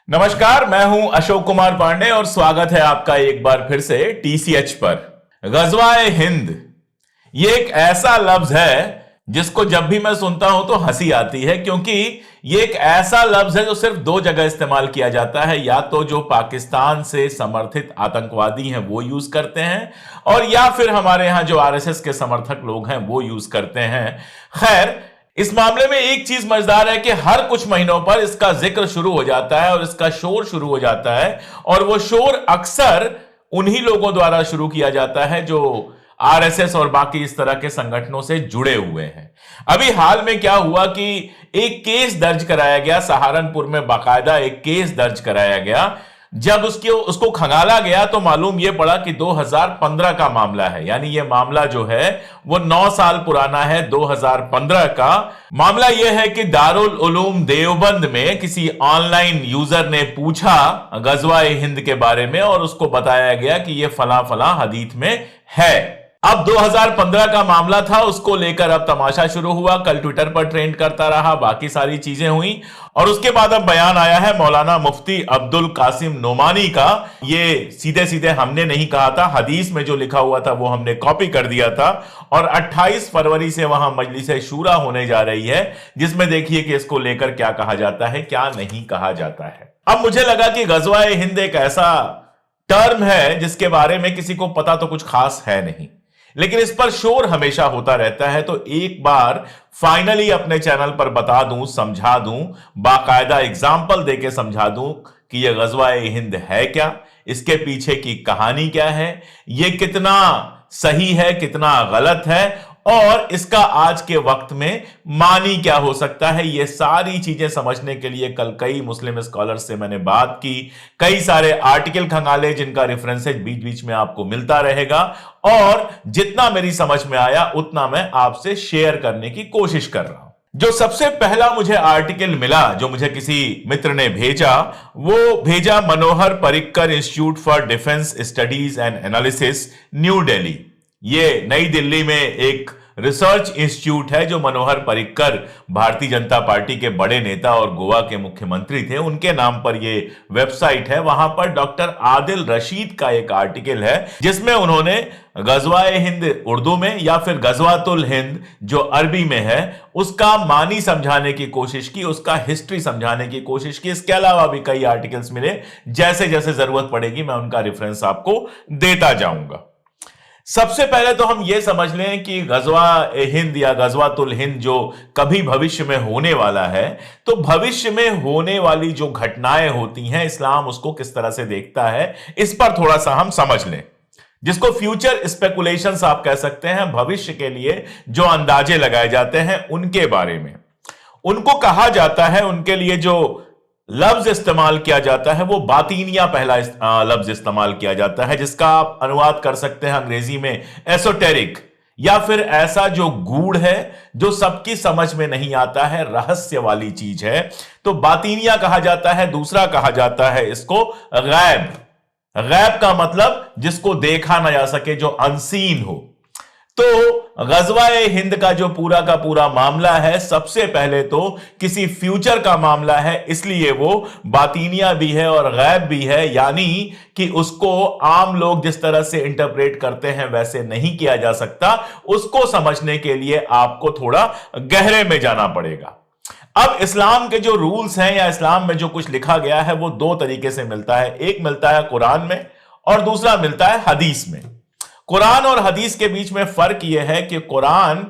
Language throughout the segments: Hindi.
नमस्कार, मैं हूं अशोक कुमार पांडे और स्वागत है आपका एक बार फिर से टीसीएच पर। गजवाए हिंद ये एक ऐसा लफ्ज है जिसको जब भी मैं सुनता हूं तो हंसी आती है, क्योंकि ये एक ऐसा लफ्ज है जो सिर्फ दो जगह इस्तेमाल किया जाता है। या तो जो पाकिस्तान से समर्थित आतंकवादी हैं वो यूज करते हैं, और या फिर हमारे यहां जो आरएसएस के समर्थक लोग हैं वो यूज करते हैं। खैर, इस मामले में एक चीज मजेदार है कि हर कुछ महीनों पर इसका जिक्र शुरू हो जाता है और इसका शोर शुरू हो जाता है, और वो शोर अक्सर उन्हीं लोगों द्वारा शुरू किया जाता है जो आरएसएस और बाकी इस तरह के संगठनों से जुड़े हुए हैं। अभी हाल में क्या हुआ कि एक केस दर्ज कराया गया, सहारनपुर में बाकायदा एक केस दर्ज कराया गया। जब उसको खंगाला गया तो मालूम यह पड़ा कि 2015 का मामला है। यानी यह मामला जो है वो 9 साल पुराना है। 2015 का मामला यह है कि दारुल उलूम देवबंद में किसी ऑनलाइन यूजर ने पूछा गजवाए हिंद के बारे में, और उसको बताया गया कि यह फला फला हदीथ में है। अब 2015 का मामला था, उसको लेकर अब तमाशा शुरू हुआ, कल ट्विटर पर ट्रेंड करता रहा, बाकी सारी चीजें हुई, और उसके बाद अब बयान आया है मौलाना मुफ्ती अब्दुल कासिम नोमानी का। ये सीधे सीधे हमने नहीं कहा था, हदीस में जो लिखा हुआ था वो हमने कॉपी कर दिया था। और 28 फरवरी से वहां मजलिस शूरा होने जा रही है, जिसमें देखिए कि इसको लेकर क्या कहा जाता है, क्या नहीं कहा जाता है। अब मुझे लगा कि गजवाए हिंद एक ऐसा टर्म है जिसके बारे में किसी को पता तो कुछ खास है नहीं, लेकिन इस पर शोर हमेशा होता रहता है। तो एक बार फाइनली अपने चैनल पर बता दूं, समझा दूं, बाकायदा एग्जाम्पल देके समझा दूं कि यह गजवाए हिंद है क्या, इसके पीछे की कहानी क्या है, यह कितना सही है, कितना गलत है, और इसका आज के वक्त में मानी क्या हो सकता है। यह सारी चीजें समझने के लिए कल कई मुस्लिम स्कॉलर्स से मैंने बात की, कई सारे आर्टिकल खंगाले जिनका रेफरेंसेज बीच बीच में आपको मिलता रहेगा, और जितना मेरी समझ में आया उतना मैं आपसे शेयर करने की कोशिश कर रहा हूं। जो सबसे पहला मुझे आर्टिकल मिला, जो मुझे किसी मित्र ने भेजा, वो भेजा Manohar Parrikar institute for defence studies and analysis, New Delhi. ये नई दिल्ली में एक रिसर्च इंस्टीट्यूट है जो मनोहर पर्रिकर भारतीय जनता पार्टी के बड़े नेता और गोवा के मुख्यमंत्री थे, उनके नाम पर यह वेबसाइट है। वहां पर डॉक्टर आदिल रशीद का एक आर्टिकल है जिसमें उन्होंने गजवाए हिंद उर्दू में या फिर गजवातुल हिंद जो अरबी में है उसका मानी समझाने की कोशिश की, उसका हिस्ट्री समझाने की कोशिश की। इसके अलावा भी कई आर्टिकल्स मिले, जैसे जैसे जरूरत पड़ेगी मैं उनका रेफरेंस आपको देता जाऊंगा। सबसे पहले तो हम यह समझ लें कि गजवा हिंद या गजवातुल हिंद जो कभी भविष्य में होने वाला है, तो भविष्य में होने वाली जो घटनाएं होती हैं इस्लाम उसको किस तरह से देखता है, इस पर थोड़ा सा हम समझ लें, जिसको फ्यूचर स्पेकुलेशंस आप कह सकते हैं। भविष्य के लिए जो अंदाजे लगाए जाते हैं उनके बारे में उनको कहा जाता है, उनके लिए जो लफ्ज इस्तेमाल किया जाता है वो बातीनिया पहला लफ्ज इस्तेमाल किया जाता है, जिसका आप अनुवाद कर सकते हैं अंग्रेजी में एसोटेरिक, या फिर ऐसा जो गूढ़ है, जो सबकी समझ में नहीं आता है, रहस्य वाली चीज है, तो बातीनिया कहा जाता है। दूसरा कहा जाता है इसको गैब। गैब का मतलब जिसको देखा ना जा सके, जो अनसीन हो। तो गजवाए हिंद का जो पूरा का पूरा मामला है, सबसे पहले तो किसी फ्यूचर का मामला है, इसलिए वो बातीनिया भी है और गैब भी है। यानी कि उसको आम लोग जिस तरह से इंटरप्रेट करते हैं वैसे नहीं किया जा सकता। उसको समझने के लिए आपको थोड़ा गहरे में जाना पड़ेगा। अब इस्लाम के जो रूल्स हैं या इस्लाम में जो कुछ लिखा गया है वो दो तरीके से मिलता है। एक मिलता है कुरान में और दूसरा मिलता है हदीस में। कुरान और हदीस के बीच में फर्क यह है कि कुरान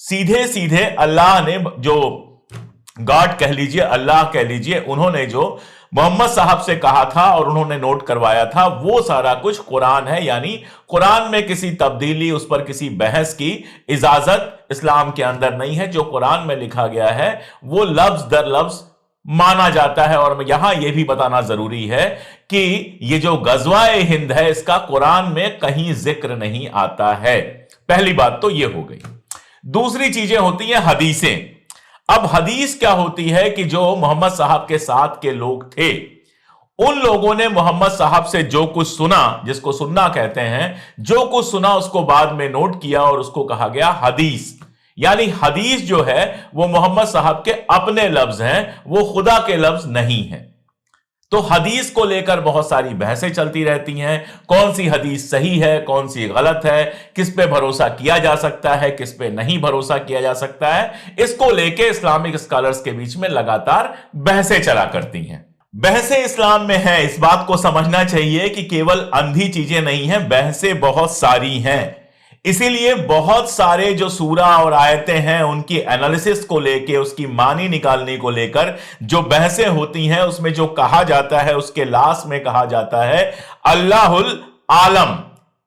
सीधे सीधे अल्लाह ने, जो गॉड कह लीजिए, अल्लाह कह लीजिए, उन्होंने जो मोहम्मद साहब से कहा था और उन्होंने नोट करवाया था वो सारा कुछ कुरान है। यानी कुरान में किसी तब्दीली, उस पर किसी बहस की इजाजत इस्लाम के अंदर नहीं है। जो कुरान में लिखा गया है वो लफ्ज दर लफ्ज माना जाता है। और यहां यह भी बताना जरूरी है कि ये जो गजवाए हिंद है इसका कुरान में कहीं जिक्र नहीं आता है। पहली बात तो यह हो गई। दूसरी चीजें होती हैं हदीसें। अब हदीस क्या होती है कि जो मोहम्मद साहब के साथ के लोग थे, उन लोगों ने मोहम्मद साहब से जो कुछ सुना, जिसको सुनना कहते हैं, जो कुछ सुना उसको बाद में नोट किया और उसको कहा गया हदीस। यानी हदीस जो है वो मोहम्मद साहब के अपने लफ्ज हैं, वो खुदा के लफ्ज नहीं है। तो हदीस को लेकर बहुत सारी बहसें चलती रहती हैं। कौन सी हदीस सही है, कौन सी गलत है, किस पे भरोसा किया जा सकता है, किस पे नहीं भरोसा किया जा सकता है, इसको लेके इस्लामिक स्कॉलर्स के बीच में लगातार बहसें चला करती हैं। बहसें इस्लाम में है, इस बात को समझना चाहिए कि केवल अंधी चीजें नहीं हैं, बहसें बहुत सारी हैं। इसीलिए बहुत सारे जो सूरा और आयतें हैं उनकी एनालिसिस को लेके, उसकी मानी निकालने को लेकर जो बहसें होती हैं, उसमें जो कहा जाता है, उसके लास्ट में कहा जाता है अल्लाहुल आलम,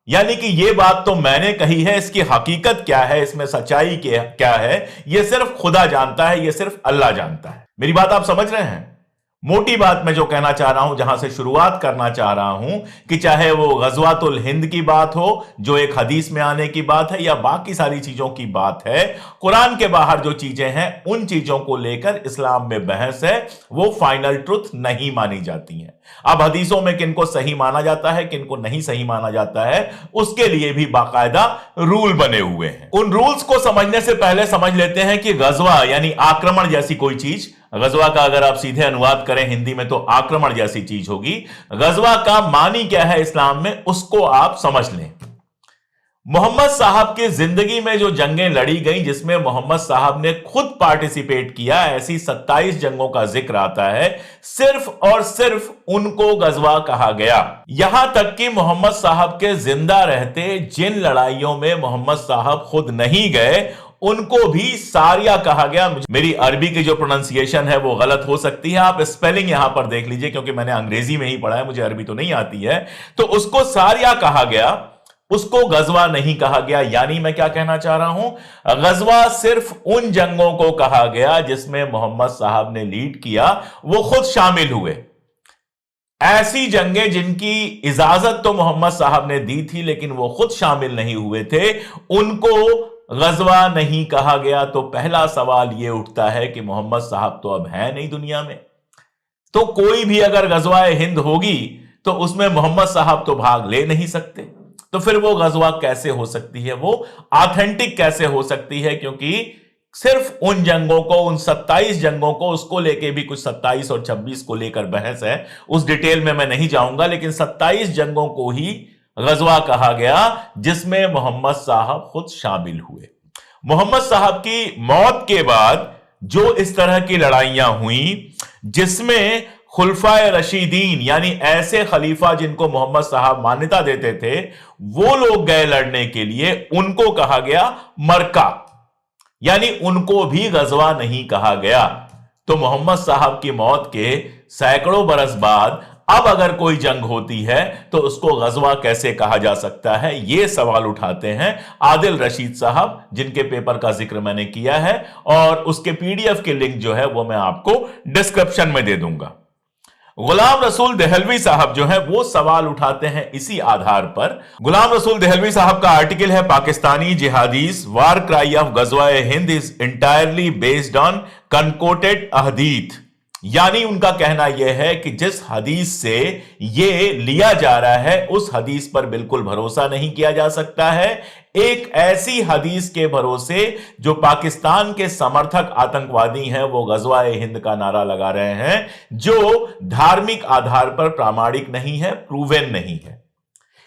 यानी कि यह बात तो मैंने कही है, इसकी हकीकत क्या है, इसमें सच्चाई क्या है, यह सिर्फ खुदा जानता है, यह सिर्फ अल्लाह जानता है। मेरी बात आप समझ रहे हैं? मोटी बात मैं जो कहना चाह रहा हूं, जहां से शुरुआत करना चाह रहा हूं, कि चाहे वो गजवातुल हिंद की बात हो जो एक हदीस में आने की बात है, या बाकी सारी चीजों की बात है, कुरान के बाहर जो चीजें हैं उन चीजों को लेकर इस्लाम में बहस है, वो फाइनल ट्रुथ नहीं मानी जाती हैं। अब हदीसों में किनको सही माना जाता है, किनको नहीं सही माना जाता है, उसके लिए भी बाकायदा रूल बने हुए हैं। उन रूल्स को समझने से पहले समझ लेते हैं कि गजवा यानी आक्रमण जैसी कोई चीज, गजवा का अगर आप सीधे अनुवाद करें हिंदी में तो आक्रमण जैसी चीज होगी। गजवा का मानी क्या है इस्लाम में, उसको आप समझ लें। मोहम्मद साहब की जिंदगी में जो जंगें लड़ी गई, जिसमें मोहम्मद साहब ने खुद पार्टिसिपेट किया, ऐसी 27 जंगों का जिक्र आता है। सिर्फ और सिर्फ उनको गजवा कहा गया। यहां तक कि मोहम्मद साहब के जिंदा रहते जिन लड़ाइयों में मोहम्मद साहब खुद नहीं गए, उनको भी सारिया कहा गया। मेरी अरबी की जो प्रोनाउंसिएशन है वो गलत हो सकती है, आप स्पेलिंग यहां पर देख लीजिए, क्योंकि मैंने अंग्रेजी में ही पढ़ा है, मुझे अरबी तो नहीं आती है। तो उसको सारिया कहा गया, उसको गजवा नहीं कहा गया। यानी मैं क्या कहना चाह रहा हूं, गजवा सिर्फ उन जंगों को कहा गया जिसमें मोहम्मद साहब ने लीड किया, वो खुद शामिल हुए। ऐसी जंगें जिनकी इजाजत तो मोहम्मद साहब ने दी थी लेकिन वो खुद शामिल नहीं हुए थे, उनको गजवा नहीं कहा गया। तो पहला सवाल यह उठता है कि मोहम्मद साहब तो अब है नहीं दुनिया में, तो कोई भी अगर गजवाए हिंद होगी तो उसमें मोहम्मद साहब तो भाग ले नहीं सकते, तो फिर वो गजवा कैसे हो सकती है, वो ऑथेंटिक कैसे हो सकती है? क्योंकि सिर्फ उन जंगों को, उन 27 जंगों को, उसको लेके भी कुछ 27 और 26 को लेकर बहस है, उस डिटेल में मैं नहीं जाऊंगा, लेकिन 27 जंगों को ही गजवा कहा गया जिसमें मोहम्मद साहब खुद शामिल हुए। मोहम्मद साहब की मौत के बाद जो इस तरह की लड़ाइयां हुई, जिसमें खुलफाए रशीदीन यानी ऐसे खलीफा जिनको मोहम्मद साहब मान्यता देते थे, वो लोग गए लड़ने के लिए, उनको कहा गया मरका, यानी उनको भी गजवा नहीं कहा गया। तो मोहम्मद साहब की मौत के सैकड़ों बरस बाद अब अगर कोई जंग होती है तो उसको गजवा कैसे कहा जा सकता है, यह सवाल उठाते हैं आदिल रशीद साहब, जिनके पेपर का जिक्र मैंने किया है, और उसके पीडीएफ के लिंक जो है वो मैं आपको डिस्क्रिप्शन में दे दूंगा। गुलाम रसूल देहलवी साहब जो है वो सवाल उठाते हैं इसी आधार पर। गुलाम रसूल देहलवी साहब का आर्टिकल है, Pakistani jihadis war cry of Ghazwa-e Hind is entirely based on concocted ahadith. यानी उनका कहना यह है कि जिस हदीस से यह लिया जा रहा है उस हदीस पर बिल्कुल भरोसा नहीं किया जा सकता है। एक ऐसी हदीस के भरोसे जो पाकिस्तान के समर्थक आतंकवादी हैं वो गजवाए हिंद का नारा लगा रहे हैं, जो धार्मिक आधार पर प्रामाणिक नहीं है, प्रूवन नहीं है।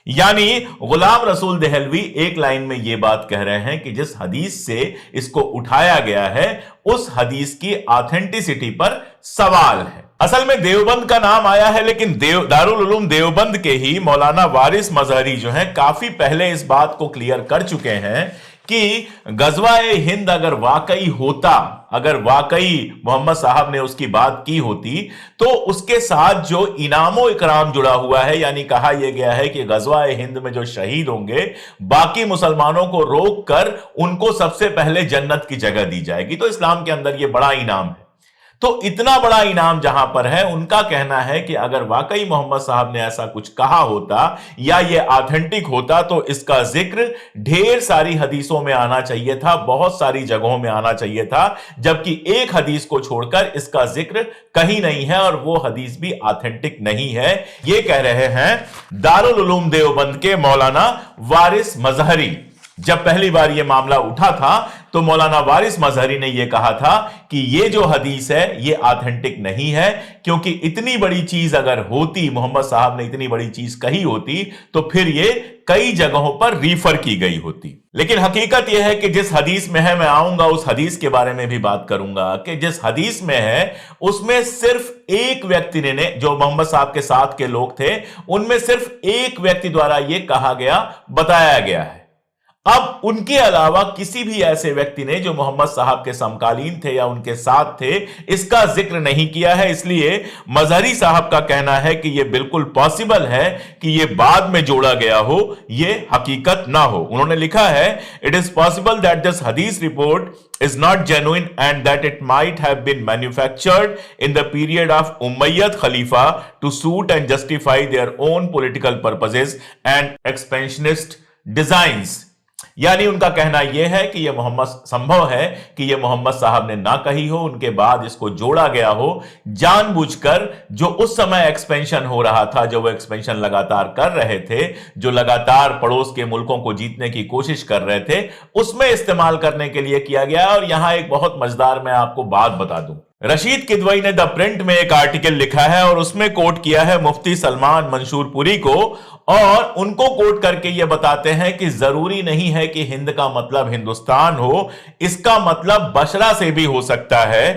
यानी गुलाम रसूल देहलवी एक लाइन में यह बात कह रहे हैं कि जिस हदीस से इसको उठाया गया है उस हदीस की ऑथेंटिसिटी पर सवाल है। असल में देवबंद का नाम आया है, लेकिन दारुल उलूम देवबंद के ही मौलाना वारिस मजहरी जो हैं काफी पहले इस बात को क्लियर कर चुके हैं कि गजवाए हिंद अगर वाकई होता, अगर वाकई मोहम्मद साहब ने उसकी बात की होती, तो उसके साथ जो इनामो इकराम जुड़ा हुआ है, यानी कहा यह गया है कि गजवाए हिंद में जो शहीद होंगे बाकी मुसलमानों को रोक कर उनको सबसे पहले जन्नत की जगह दी जाएगी। तो इस्लाम के अंदर यह बड़ा इनाम है। तो इतना बड़ा इनाम जहां पर है, उनका कहना है कि अगर वाकई मोहम्मद साहब ने ऐसा कुछ कहा होता या ये ऑथेंटिक होता तो इसका जिक्र ढेर सारी हदीसों में आना चाहिए था, बहुत सारी जगहों में आना चाहिए था, जबकि एक हदीस को छोड़कर इसका जिक्र कहीं नहीं है और वो हदीस भी ऑथेंटिक नहीं है। ये कह रहे हैं दारुल उलूम देवबंद के मौलाना वारिस मजहरी। जब पहली बार यह मामला उठा था तो मौलाना वारिस मजहरी ने यह कहा था कि यह जो हदीस है यह ऑथेंटिक नहीं है, क्योंकि इतनी बड़ी चीज अगर होती, मोहम्मद साहब ने इतनी बड़ी चीज कही होती तो फिर यह कई जगहों पर रीफर की गई होती। लेकिन हकीकत यह है कि जिस हदीस में है, मैं आऊंगा उस हदीस के बारे में भी बात करूंगा, कि जिस हदीस में है उसमें सिर्फ एक व्यक्ति ने, जो मोहम्मद साहब के साथ के लोग थे, उनमें सिर्फ एक व्यक्ति द्वारा यह कहा गया, बताया गया है। अब उनके अलावा किसी भी ऐसे व्यक्ति ने जो मोहम्मद साहब के समकालीन थे या उनके साथ थे, इसका जिक्र नहीं किया है। इसलिए मजहरी साहब का कहना है कि यह बिल्कुल पॉसिबल है कि यह बाद में जोड़ा गया हो, यह हकीकत ना हो। उन्होंने लिखा है, it is possible that this हदीस report is not genuine and that it might have been manufactured in the period of Umayyad Khalifa to suit and justify their own political purposes and expansionist designs। यानी उनका कहना यह है कि यह संभव है कि यह मोहम्मद साहब ने ना कही हो, उनके बाद इसको जोड़ा गया हो जानबूझकर। जो उस समय एक्सपेंशन हो रहा था, जो वो एक्सपेंशन लगातार कर रहे थे, जो लगातार पड़ोस के मुल्कों को जीतने की कोशिश कर रहे थे, उसमें इस्तेमाल करने के लिए किया गया। और यहां एक बहुत मजेदार मैं आपको बात बता दूं, रशीद किदवई ने द प्रिंट में एक आर्टिकल लिखा है और उसमें कोट किया है मुफ्ती सलमान मंसूरपुरी को, और उनको कोट करके यह बताते हैं कि जरूरी नहीं है कि हिंद का मतलब हिंदुस्तान हो, इसका मतलब बशरा से भी हो सकता है।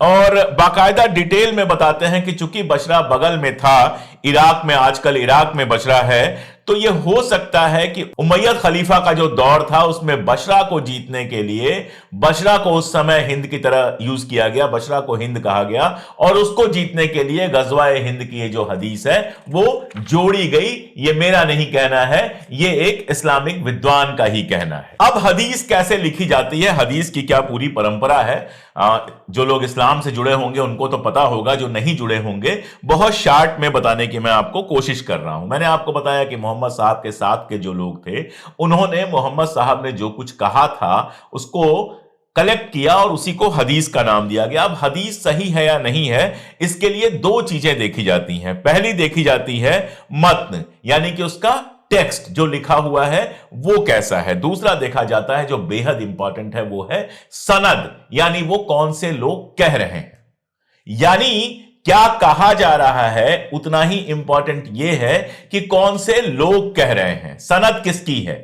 और बाकायदा डिटेल में बताते हैं कि चूंकि बशरा बगल में था, इराक में, आजकल इराक में बशरा है, तो यह हो सकता है कि उमैयद खलीफा का जो दौर था उसमें बशरा को जीतने के लिए, बशरा को उस समय हिंद की तरह यूज किया गया, बशरा को हिंद कहा गया, और उसको जीतने के लिए गजवाए हिंद की ये जो हदीस है वो जोड़ी गई। ये मेरा नहीं कहना है, ये एक इस्लामिक विद्वान का ही कहना है। अब हदीस कैसे लिखी जाती है, हदीस की क्या पूरी परंपरा है? जो लोग इस्लाम से जुड़े होंगे उनको तो पता होगा, जो नहीं जुड़े होंगे बहुत शार्ट में बताने की मैं आपको कोशिश कर रहा हूं। मैंने आपको बताया कि मोहम्मद साहब के साथ के जो लोग थे, उन्होंने मोहम्मद साहब ने जो कुछ कहा था उसको कलेक्ट किया और उसी को हदीस का नाम दिया गया। अब हदीस सही है या नहीं है, इसके लिए दो चीजें देखी जाती हैं। पहली देखी जाती है मतन, यानी कि उसका टेक्स्ट जो लिखा हुआ है वो कैसा है। दूसरा देखा जाता है, जो बेहद इंपॉर्टेंट है, वो है सनद, यानी वो कौन से लोग कह रहे हैं, यानी क्या कहा जा रहा है, उतना ही इंपॉर्टेंट यह है कि कौन से लोग कह रहे हैं, सनद किसकी है।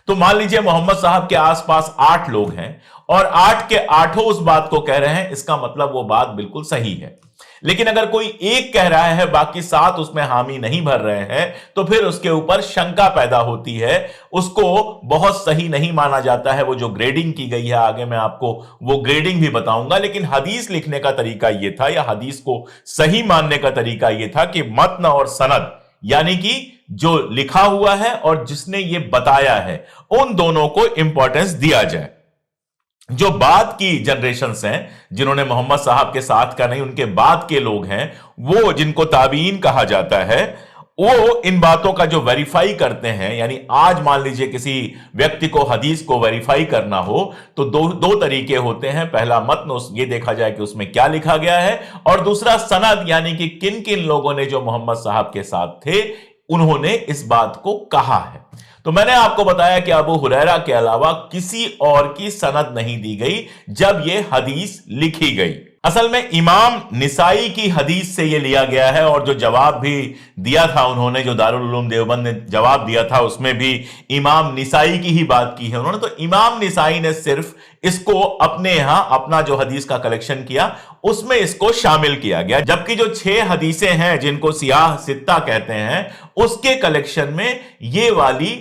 तो मान लीजिए मोहम्मद साहब के आसपास 8 लोग हैं और 8 के 8 उस बात को कह रहे हैं, इसका मतलब वो बात बिल्कुल सही है। लेकिन अगर कोई एक कह रहा है, बाकी 7 उसमें हामी नहीं भर रहे हैं, तो फिर उसके ऊपर शंका पैदा होती है, उसको बहुत सही नहीं माना जाता है। वो जो ग्रेडिंग की गई है, आगे मैं आपको वो ग्रेडिंग भी बताऊंगा। लेकिन हदीस लिखने का तरीका यह था, या हदीस को सही मानने का तरीका यह था कि मतन और सनद, यानी कि जो लिखा हुआ है और जिसने ये बताया है, उन दोनों को इंपॉर्टेंस दिया जाए। जो बाद की जनरेशन्स हैं, जिन्होंने मोहम्मद साहब के साथ का नहीं, उनके बाद के लोग हैं, वो जिनको ताबीन कहा जाता है, वो इन बातों का जो वेरीफाई करते हैं, यानी आज मान लीजिए किसी व्यक्ति को हदीस को वेरीफाई करना हो तो दो तरीके होते हैं। पहला मतन, ये देखा जाए कि उसमें क्या लिखा गया है, और दूसरा सनद, यानी कि किन किन लोगों ने जो मोहम्मद साहब के साथ थे उन्होंने इस बात को कहा है। तो मैंने आपको बताया कि अबू हुरैरा के अलावा किसी और की सनद नहीं दी गई जब यह हदीस लिखी गई। असल में इमाम निसाई की हदीस से यह लिया गया है, और जो जवाब भी दिया था उन्होंने, जो दारुल उलूम देवबंद ने जवाब दिया था, उसमें भी इमाम निसाई की ही बात की है उन्होंने। तो इमाम निसाई ने सिर्फ इसको अपने यहां, अपना जो हदीस का कलेक्शन किया उसमें इसको शामिल किया गया, जबकि जो 6 हदीसें हैं जिनको सियाह सित्ता कहते हैं, उसके कलेक्शन में ये वाली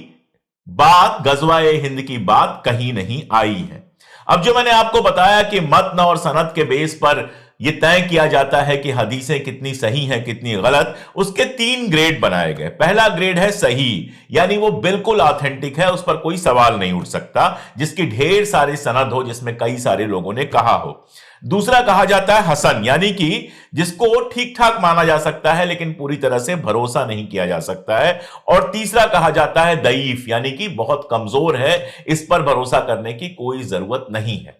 बात, गजवाए हिंद की बात कहीं नहीं आई है। अब जो मैंने आपको बताया कि मतन और सनद के बेस पर यह तय किया जाता है कि हदीसें कितनी सही हैं, कितनी गलत, उसके 3 ग्रेड बनाए गए। पहला ग्रेड है सही, यानी वो बिल्कुल ऑथेंटिक है, उस पर कोई सवाल नहीं उठ सकता, जिसकी ढेर सारी सनद हो, जिसमें कई सारे लोगों ने कहा हो। दूसरा कहा जाता है हसन, यानी कि जिसको ठीक ठाक माना जा सकता है लेकिन पूरी तरह से भरोसा नहीं किया जा सकता है। और तीसरा कहा जाता है दईफ, यानी कि बहुत कमजोर है, इस पर भरोसा करने की कोई जरूरत नहीं है।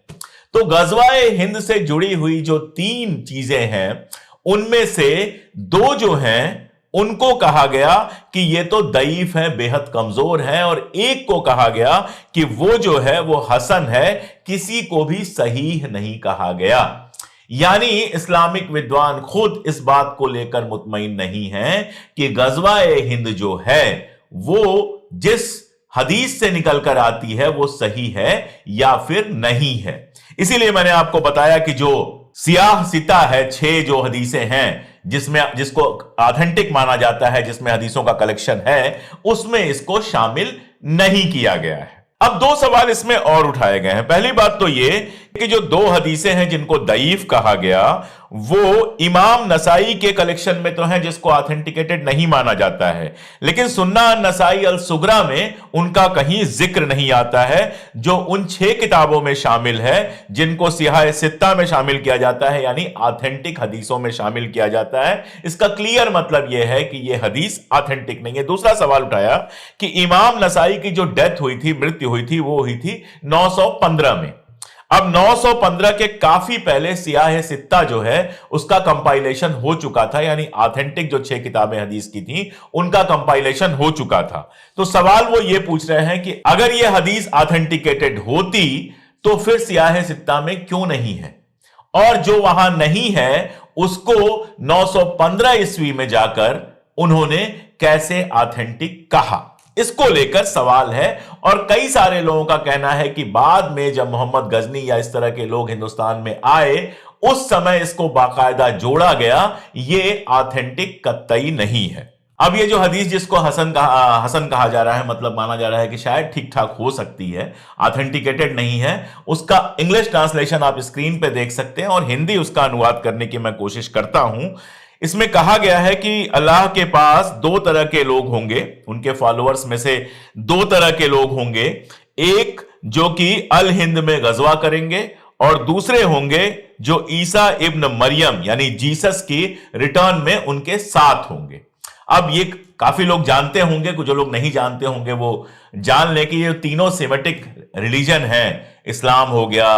तो गजवाए हिंद से जुड़ी हुई जो 3 चीजें हैं, उनमें से 2 जो हैं उनको कहा गया कि ये तो दईफ है, बेहद कमजोर है, और एक को कहा गया कि वो जो है वो हसन है, किसी को भी सहीह नहीं कहा गया। यानी इस्लामिक विद्वान खुद इस बात को लेकर मुतमईन नहीं है कि गज़वा-ए हिंद जो है वो जिस हदीस से निकलकर आती है वो सही है या फिर नहीं है। इसीलिए मैंने आपको बताया कि जो सियाह सिता है, 6 जो हदीसें हैं जिसको ऑथेंटिक माना जाता है, जिसमें हदीसों का कलेक्शन है, उसमें इसको शामिल नहीं किया गया है। अब 2 सवाल इसमें और उठाए गए हैं। पहली बात तो ये कि जो 2 हदीसें हैं जिनको दईफ कहा गया वो इमाम नसाई के कलेक्शन में तो हैं, जिसको ऑथेंटिकेटेड नहीं माना जाता है, लेकिन सुन्ना नसाई अल सुगरा में उनका कहीं जिक्र नहीं आता है, जो उन 6 किताबों में शामिल है जिनको सियाह सित्ता में शामिल किया जाता है, यानी ऑथेंटिक हदीसों में शामिल किया जाता है। इसका क्लियर मतलब यह है कि यह हदीस ऑथेंटिक नहीं है। दूसरा सवाल उठाया कि इमाम नसाई की जो डेथ हुई थी, मृत्यु हुई थी, वो हुई थी 915 में। अब 915 के काफी पहले सियाह सित्ता जो है उसका कंपाइलेशन हो चुका था, यानी ऑथेंटिक जो 6 किताबें हदीस की थी उनका कंपाइलेशन हो चुका था। तो सवाल वो ये पूछ रहे हैं कि अगर ये हदीस ऑथेंटिकेटेड होती तो फिर सियाह सित्ता में क्यों नहीं है, और जो वहां नहीं है उसको 915 ईस्वी में जाकर उन्होंने कैसे ऑथेंटिक कहा, इसको लेकर सवाल है। और कई सारे लोगों का कहना है कि बाद में जब मोहम्मद गजनी या इस तरह के लोग हिंदुस्तान में आए उस समय इसको बाकायदा जोड़ा गया, ये ऑथेंटिक कतई नहीं है। अब ये जो हदीस जिसको हसन कहा जा रहा है, मतलब माना जा रहा है कि शायद ठीक ठाक हो सकती है, ऑथेंटिकेटेड नहीं है, उसका इंग्लिश ट्रांसलेशन आप स्क्रीन पे देख सकते हैं और हिंदी उसका अनुवाद करने की मैं कोशिश करता हूं। इसमें कहा गया है कि अल्लाह के पास 2 तरह के लोग होंगे, उनके फॉलोअर्स में से 2 तरह के लोग होंगे, एक जो कि अल हिंद में गजवा करेंगे और दूसरे होंगे जो ईसा इब्न मरियम यानी जीसस की रिटर्न में उनके साथ होंगे। अब ये काफी लोग जानते होंगे, कुछ जो लोग नहीं जानते होंगे वो जान लें कि ये तीनों सेमेटिक रिलीजन है, इस्लाम हो गया,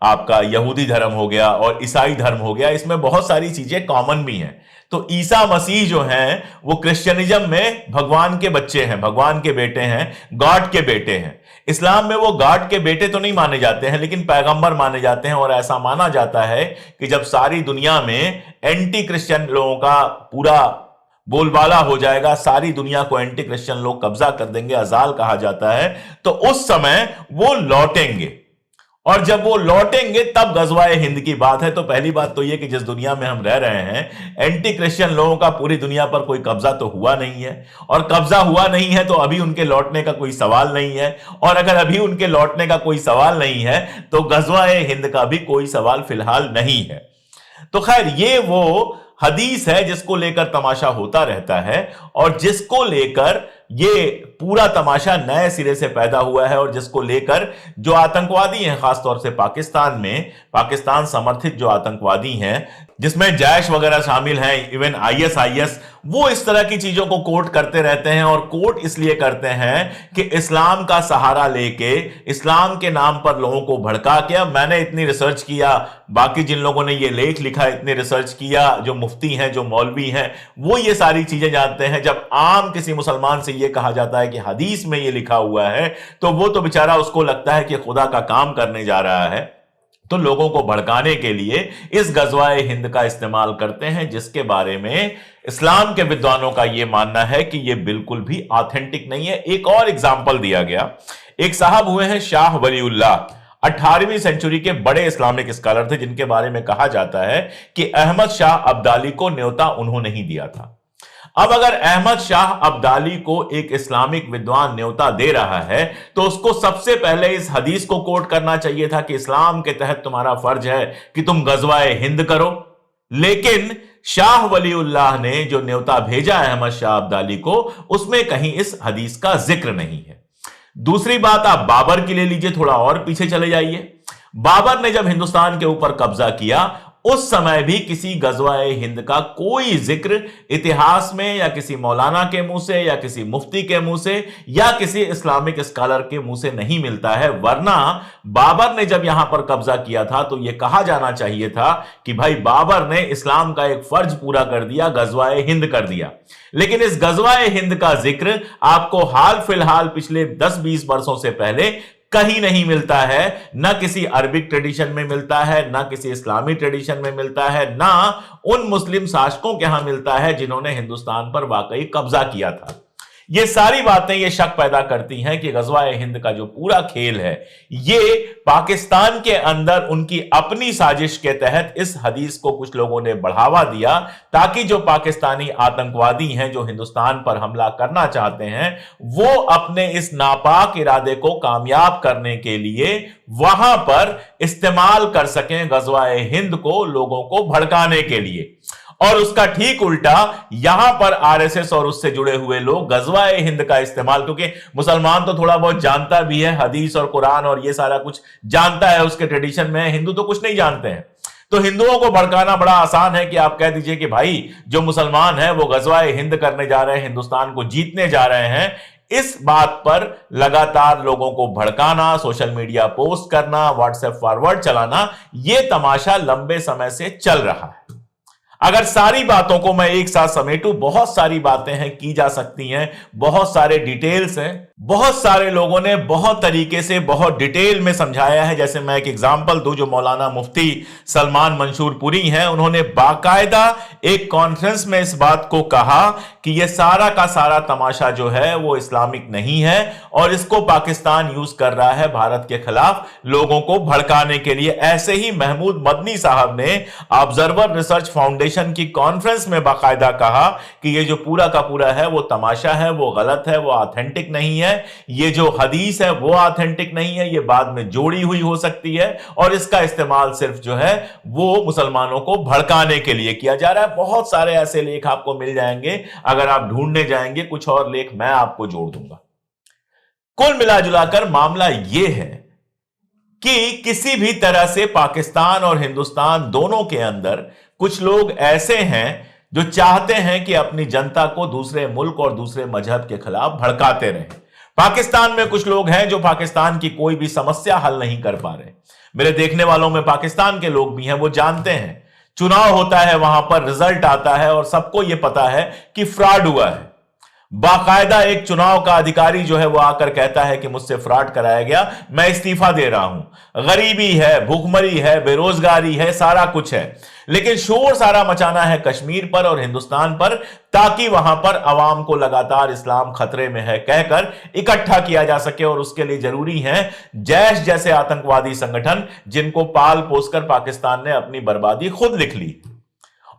आपका यहूदी धर्म हो गया और ईसाई धर्म हो गया, इसमें बहुत सारी चीजें कॉमन भी हैं। तो ईसा मसीह जो हैं वो क्रिश्चियनिज्म में भगवान के बच्चे हैं, भगवान के बेटे हैं, गॉड के बेटे हैं। इस्लाम में वो गॉड के बेटे तो नहीं माने जाते हैं, लेकिन पैगंबर माने जाते हैं। और ऐसा माना जाता है कि जब सारी दुनिया में एंटी क्रिश्चियन लोगों का पूरा बोलबाला हो जाएगा, सारी दुनिया को एंटी क्रिश्चियन लोग कब्जा कर देंगे, अजाल कहा जाता है, तो उस समय वो लौटेंगे। और जब वो लौटेंगे तब गज़वाए हिंद की बात है। तो पहली बात तो ये कि जिस दुनिया में हम रह रहे हैं, एंटी क्रिश्चियन लोगों का पूरी दुनिया पर कोई कब्जा तो हुआ नहीं है, और कब्जा हुआ नहीं है तो अभी उनके लौटने का कोई सवाल नहीं है। और अगर अभी उनके लौटने का कोई सवाल नहीं है तो गज़वाए हिंद का भी कोई सवाल फिलहाल नहीं है। तो खैर ये वो हदीस है जिसको लेकर तमाशा होता रहता है और जिसको लेकर ये पूरा तमाशा नए सिरे से पैदा हुआ है, और जिसको लेकर जो आतंकवादी हैं, खासतौर से पाकिस्तान में, पाकिस्तान समर्थित जो आतंकवादी हैं जिसमें जैश वगैरह शामिल हैं, इवन आईएसआईएस, वो इस तरह की चीजों को कोट करते रहते हैं। और कोट इसलिए करते हैं कि इस्लाम का सहारा लेके इस्लाम के नाम पर लोगों को भड़का के, मैंने इतनी रिसर्च किया, बाकी जिन लोगों ने ये लेख लिखा इतनी रिसर्च किया, जो मुफ्ती हैं, जो मौलवी हैं, वो ये सारी चीजें जानते हैं। जब आम किसी मुसलमान से ये कहा जाता है कि हदीस में ये लिखा हुआ है, तो वो तो बेचारा उसको लगता है कि खुदा का काम करने जा रहा है, तो लोगों को भड़काने के लिए इस गज़वाए हिंद का इस्तेमाल करते हैं, जिसके बारे में इस्लाम के विद्वानों का यह मानना है कि यह बिल्कुल भी ऑथेंटिक नहीं है। एक और एग्जाम्पल दिया गया, एक साहब हुए हैं शाह वलीउल्लाह, 18वीं सेंचुरी के बड़े इस्लामिक स्कॉलर थे, जिनके बारे में कहा जाता है कि अहमद शाह अब्दाली को न्योता उन्होंने ही दिया था। अब अगर अहमद शाह अब्दाली को एक इस्लामिक विद्वान न्योता दे रहा है तो उसको सबसे पहले इस हदीस को कोट करना चाहिए था कि इस्लाम के तहत तुम्हारा फर्ज है कि तुम गज़वाए हिंद करो। लेकिन शाह वलीउल्लाह ने जो न्योता भेजा अहमद शाह अब्दाली को, उसमें कहीं इस हदीस का जिक्र नहीं है। दूसरी बात आप बाबर की ले लीजिए, थोड़ा और पीछे चले जाइए। बाबर ने जब हिंदुस्तान के ऊपर कब्जा किया, उस समय भी किसी गजवाए हिंद का कोई जिक्र इतिहास में या किसी मौलाना के मुंह से या किसी मुफ्ती के मुंह से या किसी इस्लामिक स्कॉलर के मुंह से नहीं मिलता है। वरना बाबर ने जब यहां पर कब्जा किया था तो यह कहा जाना चाहिए था कि भाई बाबर ने इस्लाम का एक फर्ज पूरा कर दिया, गजवाए हिंद कर दिया। लेकिन इस गजवाए हिंद का जिक्र आपको हाल फिलहाल पिछले 10-20 वर्षों से पहले कहीं नहीं मिलता है। ना किसी अरबिक ट्रेडिशन में मिलता है, ना किसी इस्लामी ट्रेडिशन में मिलता है, ना उन मुस्लिम शासकों के यहां मिलता है जिन्होंने हिंदुस्तान पर वाकई कब्जा किया था। ये सारी बातें ये शक पैदा करती हैं कि गजवाए हिंद का जो पूरा खेल है ये पाकिस्तान के अंदर उनकी अपनी साजिश के तहत इस हदीस को कुछ लोगों ने बढ़ावा दिया ताकि जो पाकिस्तानी आतंकवादी हैं जो हिंदुस्तान पर हमला करना चाहते हैं वो अपने इस नापाक इरादे को कामयाब करने के लिए वहां पर इस्तेमाल कर सकें गजवाए हिंद को, लोगों को भड़काने के लिए। और उसका ठीक उल्टा यहां पर आरएसएस और उससे जुड़े हुए लोग गजवाए हिंद का इस्तेमाल, क्योंकि मुसलमान तो थोड़ा बहुत जानता भी है, हदीस और कुरान और ये सारा कुछ जानता है उसके ट्रेडिशन में, हिंदू तो कुछ नहीं जानते हैं। तो हिंदुओं को भड़काना बड़ा आसान है कि आप कह दीजिए कि भाई जो मुसलमान है वो गजवाए हिंद करने जा रहे हैं, हिंदुस्तान को जीतने जा रहे हैं। इस बात पर लगातार लोगों को भड़काना, सोशल मीडिया पोस्ट करना, व्हाट्सएप फॉरवर्ड चलाना, यह तमाशा लंबे समय से चल रहा है। अगर सारी बातों को मैं एक साथ समेटूं, बहुत सारी बातें हैं की जा सकती हैं, बहुत सारे डिटेल्स हैं, बहुत सारे लोगों ने बहुत तरीके से बहुत डिटेल में समझाया है। जैसे मैं एक एग्जांपल दूं, जो मौलाना मुफ्ती सलमान मंशूरपुरी हैं, उन्होंने बाकायदा एक कॉन्फ्रेंस में इस बात को कहा कि यह सारा का सारा तमाशा जो है वो इस्लामिक नहीं है और इसको पाकिस्तान यूज कर रहा है भारत के खिलाफ लोगों को भड़काने के लिए। ऐसे ही महमूद मदनी साहब ने ऑब्जर्वर रिसर्च फाउंडेशन की कॉन्फ्रेंस में बाकायदा कहा कि यह जो पूरा का पूरा है वो तमाशा है, वो गलत है, वो ऑथेंटिक नहीं है। ये जो हदीस है वो ऑथेंटिक नहीं है, ये बाद में जोड़ी हुई हो सकती है और इसका इस्तेमाल सिर्फ जो है वो मुसलमानों को भड़काने के लिए किया जा रहा है। बहुत सारे ऐसे लेख आपको मिल जाएंगे, अगर आप ढूंढने जाएंगे कुछ और लेख मैं आपको जोड़ दूंगा। कुल मिलाजुलाकर मामला यह है कि किसी भी तरह से पाकिस्तान और हिंदुस्तान दोनों के अंदर कुछ लोग ऐसे हैं जो चाहते हैं कि अपनी जनता को दूसरे मुल्क और दूसरे मजहब के खिलाफ भड़काते रहें। पाकिस्तान में कुछ लोग हैं जो पाकिस्तान की कोई भी समस्या हल नहीं कर पा रहे। मेरे देखने वालों में पाकिस्तान के लोग भी हैं, वो जानते हैं चुनाव होता है, वहां पर रिजल्ट आता है और सबको यह पता है कि फ्रॉड हुआ है। बाकायदा एक चुनाव का अधिकारी जो है वो आकर कहता है कि मुझसे फ्रॉड कराया गया, मैं इस्तीफा दे रहा हूं। गरीबी है, भूखमरी है, बेरोजगारी है, सारा कुछ है, लेकिन शोर सारा मचाना है कश्मीर पर और हिंदुस्तान पर ताकि वहां पर अवाम को लगातार इस्लाम खतरे में है कहकर इकट्ठा किया जा सके। और उसके लिए जरूरी है जैश जैसे आतंकवादी संगठन जिनको पाल पोसकर पाकिस्तान ने अपनी बर्बादी खुद लिख ली,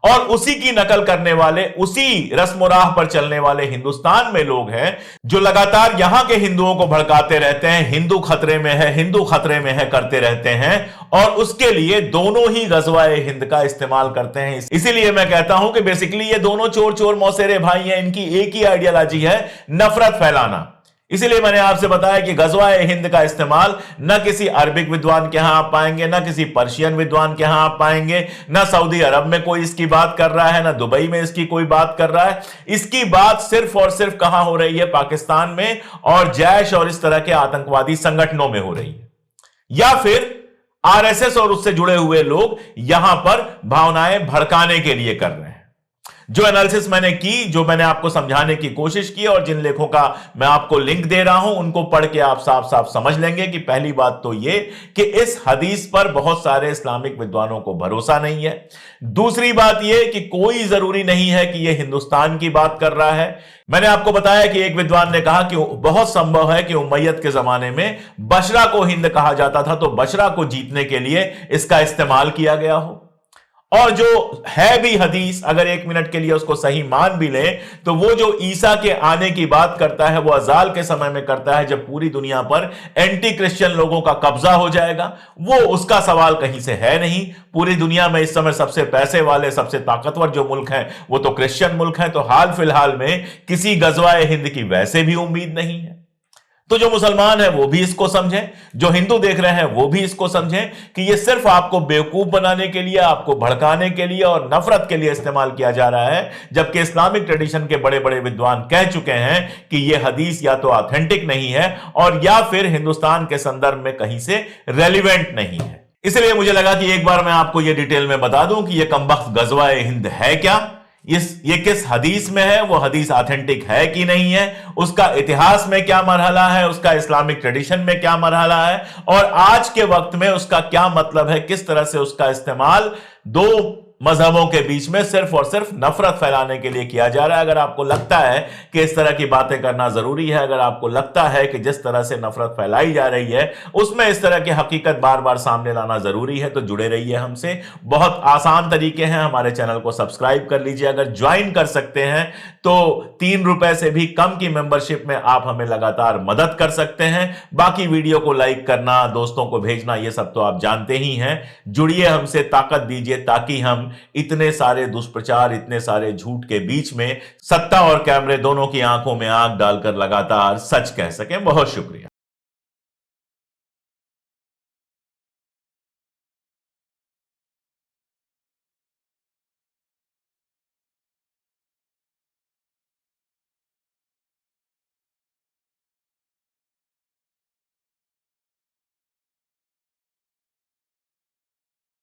और उसी की नकल करने वाले, उसी रस्म राह पर चलने वाले हिंदुस्तान में लोग हैं जो लगातार यहां के हिंदुओं को भड़काते रहते हैं, हिंदू खतरे में है, हिंदू खतरे में है करते रहते हैं और उसके लिए दोनों ही गजवाए हिंद का इस्तेमाल करते हैं। इसीलिए मैं कहता हूं कि बेसिकली ये दोनों चोर चोर मौसेरे भाई हैं, इनकी एक ही आइडियोलॉजी है, नफरत फैलाना। इसीलिए मैंने आपसे बताया कि गजवाए हिंद का इस्तेमाल न किसी अरबिक विद्वान के यहां आप पाएंगे, न किसी पर्शियन विद्वान के यहां आप पाएंगे, न सऊदी अरब में कोई इसकी बात कर रहा है, न दुबई में इसकी कोई बात कर रहा है। इसकी बात सिर्फ और सिर्फ कहां हो रही है? पाकिस्तान में और जैश और इस तरह के आतंकवादी संगठनों में हो रही है, या फिर आरएसएस और उससे जुड़े हुए लोग यहां पर भावनाएं भड़काने के लिए कर रहे हैं। जो एनालिसिस मैंने की, जो मैंने आपको समझाने की कोशिश की और जिन लेखों का मैं आपको लिंक दे रहा हूं, उनको पढ़ के आप साफ साफ समझ लेंगे कि पहली बात तो ये कि इस हदीस पर बहुत सारे इस्लामिक विद्वानों को भरोसा नहीं है। दूसरी बात यह कि कोई जरूरी नहीं है कि यह हिंदुस्तान की बात कर रहा है। मैंने आपको बताया कि एक विद्वान ने कहा कि बहुत संभव है कि उमैयद के जमाने में बशरा को हिंद कहा जाता था, तो बशरा को जीतने के लिए इसका इस्तेमाल किया गया हो। और जो है भी हदीस, अगर एक मिनट के लिए उसको सही मान भी लें, तो वो जो ईसा के आने की बात करता है वो अजाल के समय में करता है जब पूरी दुनिया पर एंटी क्रिश्चियन लोगों का कब्जा हो जाएगा। वो उसका सवाल कहीं से है नहीं। पूरी दुनिया में इस समय सबसे पैसे वाले, सबसे ताकतवर जो मुल्क हैं वो तो क्रिश्चियन मुल्क हैं, तो हाल फिलहाल में किसी गजवाए हिंद की वैसे भी उम्मीद नहीं है। तो जो मुसलमान है वो भी इसको समझें, जो हिंदू देख रहे हैं वो भी इसको समझें कि ये सिर्फ आपको बेवकूफ बनाने के लिए, आपको भड़काने के लिए और नफरत के लिए इस्तेमाल किया जा रहा है, जबकि इस्लामिक ट्रेडिशन के बड़े बड़े विद्वान कह चुके हैं कि ये हदीस या तो ऑथेंटिक नहीं है और या फिर हिंदुस्तान के संदर्भ में कहीं से रेलिवेंट नहीं है। इसलिए मुझे लगा कि एक बार मैं आपको यह डिटेल में बता दूं कि यह कमबख्त गज़वा-ए हिंद है क्या, ये किस हदीस में है, वो हदीस ऑथेंटिक है कि नहीं है, उसका इतिहास में क्या मरहला है, उसका इस्लामिक ट्रेडिशन में क्या मरहला है और आज के वक्त में उसका क्या मतलब है, किस तरह से उसका इस्तेमाल दो मजहबों के बीच में सिर्फ और सिर्फ नफरत फैलाने के लिए किया जा रहा है। अगर आपको लगता है कि इस तरह की बातें करना जरूरी है, अगर आपको लगता है कि जिस तरह से नफरत फैलाई जा रही है उसमें इस तरह की हकीकत बार बार सामने लाना जरूरी है, तो जुड़े रहिए हमसे। बहुत आसान तरीके हैं, हमारे चैनल को सब्सक्राइब कर लीजिए। अगर ज्वाइन कर सकते हैं तो 3 रुपए से भी कम की मेंबरशिप में आप हमें लगातार मदद कर सकते हैं। बाकी वीडियो को लाइक करना, दोस्तों को भेजना, ये सब तो आप जानते ही हैं। जुड़िए हमसे, ताकत दीजिए ताकि हम इतने सारे दुष्प्रचार, इतने सारे झूठ के बीच में सत्ता और कैमरे दोनों की आंखों में आंख डालकर लगातार सच कह सकें। बहुत शुक्रिया।